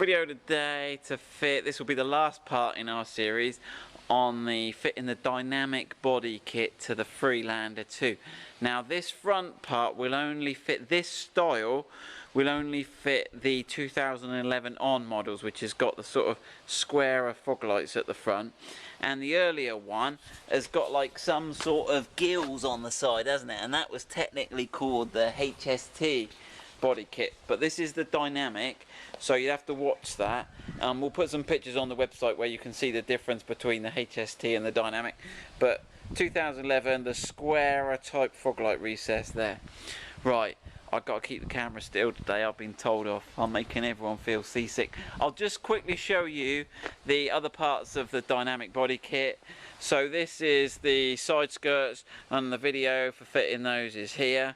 Video today to fit, this will be the last part in our series on the fitting the dynamic body kit to the Freelander 2. Now this front part will only fit, this style will only fit the 2011 on models, which has got the sort of squarer fog lights at the front, and the earlier one has got like some sort of gills on the side, hasn't it? And that was technically called the HST body kit, but this is the dynamic, so you have to watch that. We'll put some pictures on the website where you can see the difference between the HST and the dynamic, but 2011, the squarer type fog light recess there. Right, I've got to keep the camera still today, I've been told off. I'm making everyone feel seasick. I'll just quickly show you the other parts of the dynamic body kit. So this is the side skirts, and the video for fitting those is here.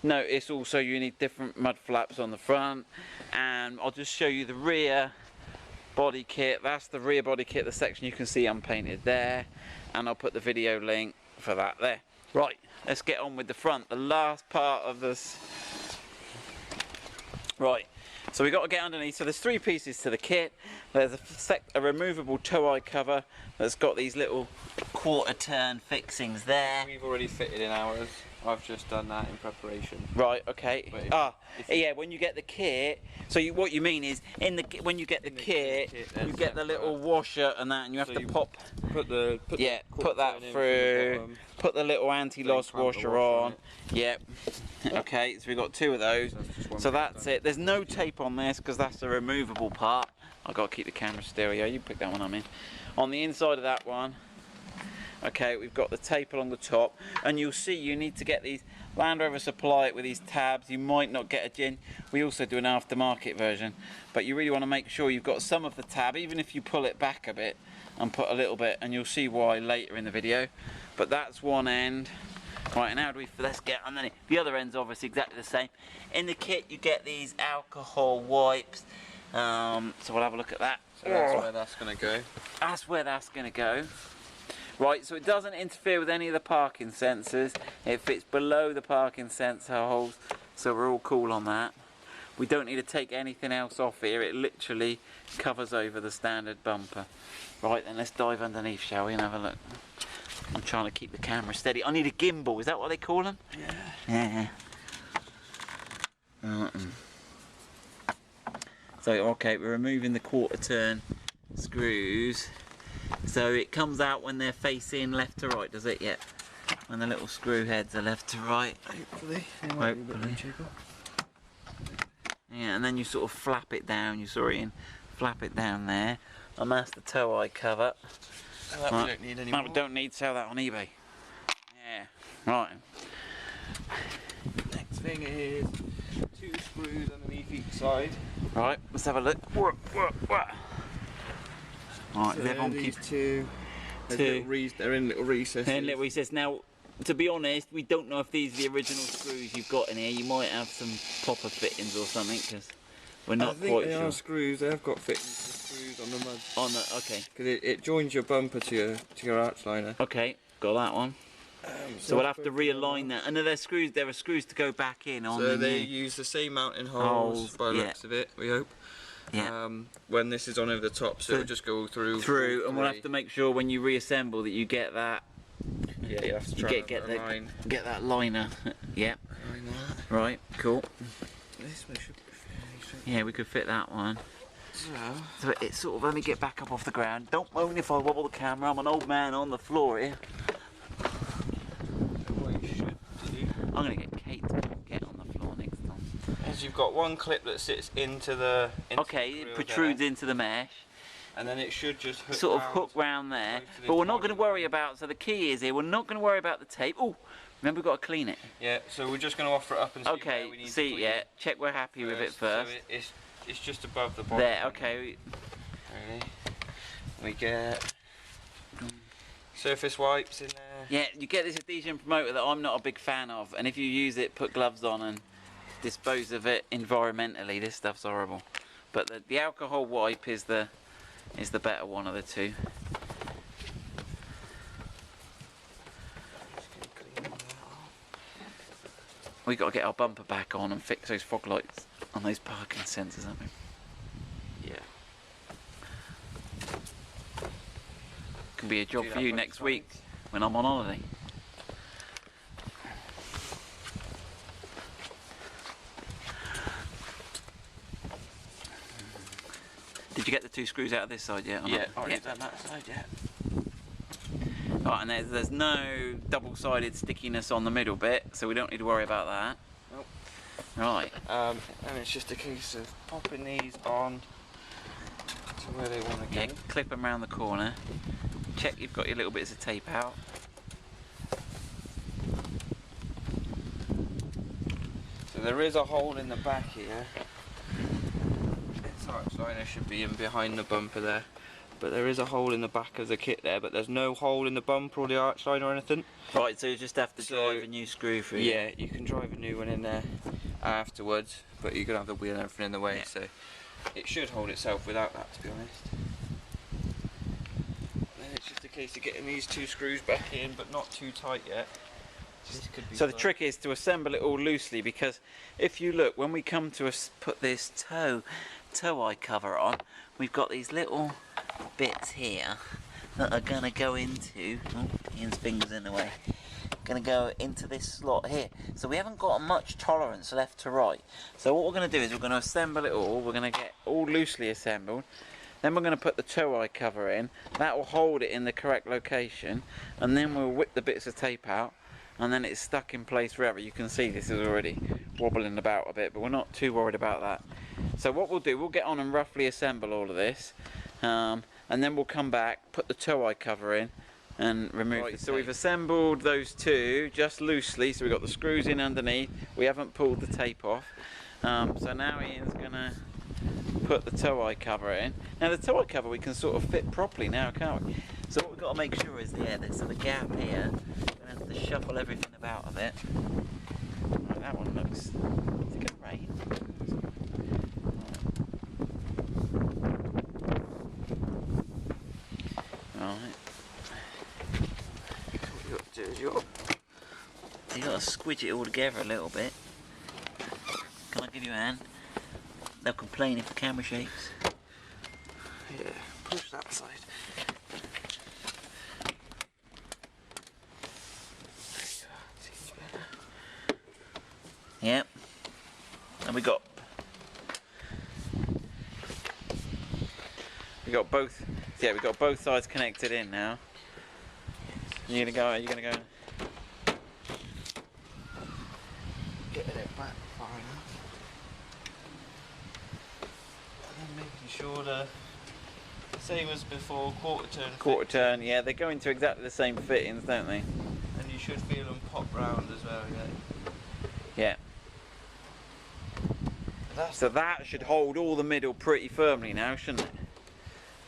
Notice also you need different mud flaps on the front, and I'll just show you the rear body kit. That's the rear body kit, the section you can see unpainted there, and I'll put the video link for that there. Right, let's get on with the front, the last part of this. Right, so we've got to get underneath. So there's three pieces to the kit. There's a removable tow eye cover that's got these little quarter turn fixings there. We've already fitted in ours. I've just done that in preparation. Right, okay. Yeah, when you get the kit, so what you mean is, when you get the kit, you get the little washer and that, and you have to put that through, put the little anti-loss washer on. Yep. Okay, so we've got two of those. So that's it. There's no tape on this because that's the removable part. I've got to keep the camera still. Yeah, you pick that one up in. On the inside of that one, okay, we've got the tape along the top, and you'll see you need to get these. Land Rover supply it with these tabs. You might not get a gin. We also do an aftermarket version, but you really want to make sure you've got some of the tab, even if you pull it back a bit and put a little bit, and you'll see why later in the video. But that's one end. Right, and how do we, let's get underneath. The other end's obviously exactly the same. In the kit you get these alcohol wipes, so we'll have a look at that. So that's where that's going to go. That's where that's going to go. Right, so it doesn't interfere with any of the parking sensors. It fits below the parking sensor holes, so we're all cool on that. We don't need to take anything else off here. It literally covers over the standard bumper. Right, then let's dive underneath, shall we, and have a look. I'm trying to keep the camera steady. I need a gimbal, is that what they call them? Yeah. Yeah. So, okay, we're removing the quarter turn screws. So it comes out when they're facing left to right, does it? Yeah. When the little screw heads are left to right. Hopefully. They might be a bit jiggle. Yeah, and then you sort of flap it down, you saw it in, flap it down there. And that's the tow eye cover. Oh, that we don't need anymore. That we don't need, sell that on eBay. Yeah, right. Next thing is 2 screws underneath each side. Right, let's have a look. Right, so everyone these keep two. They're in little recesses. In little recesses. Now, to be honest, we don't know if these are the original screws you've got in here. You might have some popper fittings or something, because we're not quite sure. I think they are screws. They have got fittings for screws on the mud. On the, okay. Because it joins your bumper to your arch liner. Okay, got that one. So we'll have to realign that. And there are screws to go back in on. So they use the same mounting holes by the looks of it, we hope. Yeah. When this is on over the top, so it'll just go through. And we'll have to make sure when you reassemble that you get that. Yeah, you have to try get that liner. Yep. Right. Cool. This one should be fairly. Yeah, we could fit that one. So it's sort of, let me get back up off the ground. Don't moan if I wobble the camera. I'm an old man on the floor here. What you should do. I'm gonna get Kate to get on the floor next time. As you've got one clip that sits into the. Okay, it protrudes there, into the mesh. And then it should just hook round there. But we're not going to worry about. So the key is here. We're not going to worry about the tape. Oh, remember we've got to clean it. Yeah. So we're just going to offer it up and see where we need to clean it. Check we're happy with it first. So it's just above the bottom. There. Okay. Ready? We get surface wipes in there. Yeah, you get this adhesion promoter that I'm not a big fan of, and if you use it, put gloves on and dispose of it environmentally. This stuff's horrible. But the alcohol wipe is the better one of the two. We've got to get our bumper back on and fix those fog lights on those parking sensors, haven't we? Can be a job Do for that you both next week sides. when I'm on holiday. Did you get the 2 screws out of this side yet? Or Yeah, not? already done that side, yeah. Right, and there's no double-sided stickiness on the middle bit, so we don't need to worry about that. Nope. Right. And it's just a case of popping these on to where they want to go. Yeah, clip them around the corner. Check you've got your little bits of tape out. So there is a hole in the back here. This arch liner should be in behind the bumper there. But there is a hole in the back of the kit there, but there's no hole in the bumper or the arch line or anything. Right, so you just have to So- drive a new screw through. Yeah, you can drive a new one in there afterwards, but you're going to have the wheel and everything in the way, Yeah. so it should hold itself without that, to be honest. Then it's just a case of getting these 2 screws back in, but not too tight yet. This could be So the fun. trick is to assemble it all loosely, because if you look, when we come to put this tow eye cover on, we've got these little bits here that are going to go into, oh, Ian's fingers in the way, going to go into this slot here. So we haven't got much tolerance left to right. So what we're going to do is we're going to assemble it all, we're going to get all loosely assembled, then we're going to put the tow eye cover in, that will hold it in the correct location, and then we'll whip the bits of tape out, and then it's stuck in place forever. You can see this is already wobbling about a bit, but we're not too worried about that. So what we'll do, we'll get on and roughly assemble all of this, and then we'll come back, put the tow eye cover in, and remove Right, it. So tape. we've assembled those 2 just loosely, so we've got the screws in underneath, we haven't pulled the tape off. So now Ian's going to put the tow eye cover in. Now the tow eye cover we can sort of fit properly now, can't we? So what we've got to make sure is there's a gap here. We're going to have to shuffle everything about a bit. Right, that one looks... Is it going to rain? Right. What you got to do is you've got You got to squidge it all together a little bit. Can I give you a hand? They'll complain if the camera shakes. yeah, push that side. There you go, seems better. Yep. And we got both. Yeah, we got both sides connected in now. You're gonna go. Are you gonna go? Getting it back far enough. And then making sure the same as before, quarter turn. Quarter fit, turn. Yeah, they go into exactly the same fittings, don't they? And you should feel them pop round as well, yeah. Yeah. That's So that should hold all the middle pretty firmly now, shouldn't it?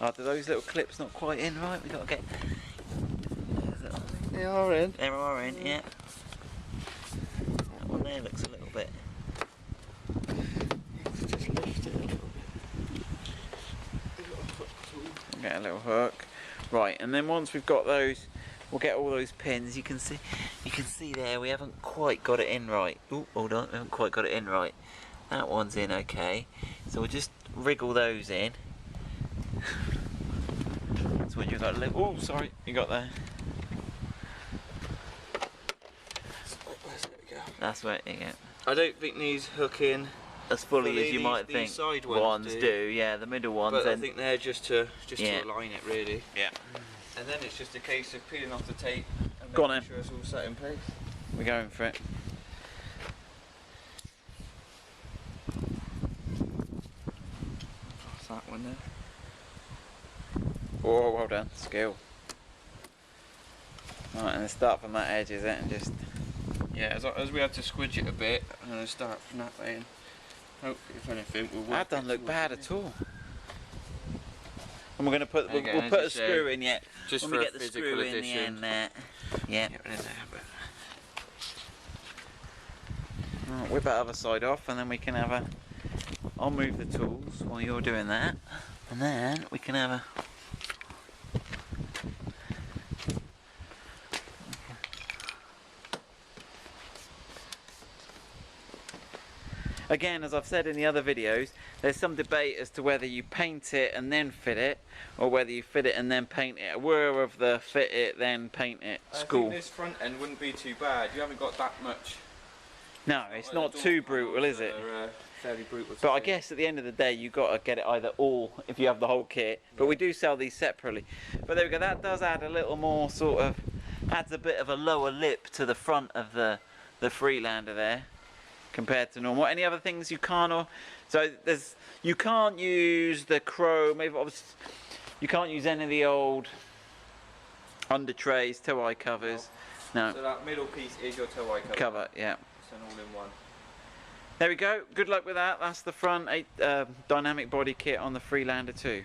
Oh, do those little clips not quite in right? We got to get. they are in. They are in, yeah. That one there looks a little bit. Just lift it a little bit. You've got a hook tool. Get a little hook. Right, and then once we've got those, we'll get all those pins. You can see there we haven't quite got it in right. Oh, hold on, we haven't quite got it in right. That one's in okay. So we'll just wriggle those in. That's what you got a little. Oh, sorry, you got there. There we go. That's where you get. I don't think these hook in, As fully as you These- might these think. side ones do. Yeah, the middle ones. but I Then think they're just to Yeah. align it really. yeah, And then it's just a case of peeling off the tape and Go on making then. sure it's all set in place. we're going for it. That's that one there. Oh, well done, skill. Right, and then start from that edge, is it, and just. Yeah, as we have to squidge it a bit, I'm going to start from that way and hopefully if anything we'll work That doesn't it look towards bad the at all. And we're going to put, There you we'll, go, we'll as put you a say, screw in yet. just When for we a get the physical screw in the addition. end there. Yeah. Get it in there, but Right, whip that other side off and then we can have a. I'll move the tools while you're doing that. And then we can have a. again, as I've said in the other videos, there's some debate as to whether you paint it and then fit it, or whether you fit it and then paint it. We're of the fit it then paint it school. I think this front end wouldn't be too bad. You haven't got that much. No, it's not too brutal, is it? Fairly brutal. But I guess at the end of the day, you've got to get it either all if you have the whole kit. But we do sell these separately. But there we go. That does add a little more sort of, adds a bit of a lower lip to the front of the Freelander there, compared to normal. Any other things you can't? So you can't use the chrome. Maybe obviously you can't use any of the old under trays, tow eye covers. No. So that middle piece is your tow eye cover. Yeah. It's an all-in-one. There we go. Good luck with that. That's the front dynamic body kit on the Freelander 2.